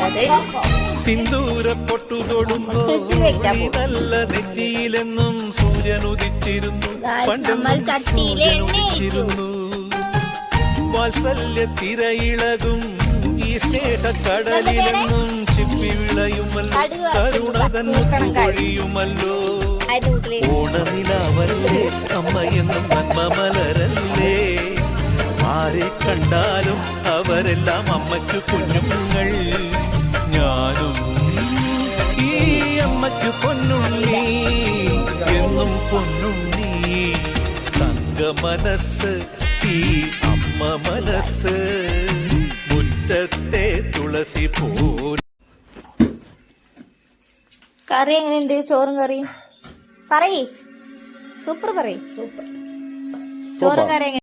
ഉള്ളത്. സിന്ദൂര പൊട്ടുതൊടുമ്പോ നല്ല നെറ്റിയിലെന്നും സൂര്യൻ ഉദിച്ചിരുന്നു. നമ്മൾ ചട്ടിയിൽ എണ്ണ വാത്സല്യ തിരയിളകും ഈ സ്നേഹക്കടലിലെന്നും ചിപ്പി വിളയുമല്ലോ, കരുണതൻ പൊഴിയുമല്ലോ. ഓണനിലാവല്ലേ അമ്മയെന്നും നന്മ മലരല്ലേ, ആരെ കണ്ടാലും അവരെല്ലാം അമ്മയ്ക്ക് കുഞ്ഞുങ്ങൾ. ഞാനും ഈ അമ്മയ്ക്ക് പൊന്നുണ്ണി, എന്നും പൊന്നുണ്ണി. തങ്ക മനസ്സ് ഈ അമ്മ മനസ്സ്, മുറ്റത്തെ തുളസി പോൽ. കറി എങ്ങനെയുണ്ട്? ചോറും കറിയും പറയ്, സൂപ്പർ പറയ്. ചോറും കറി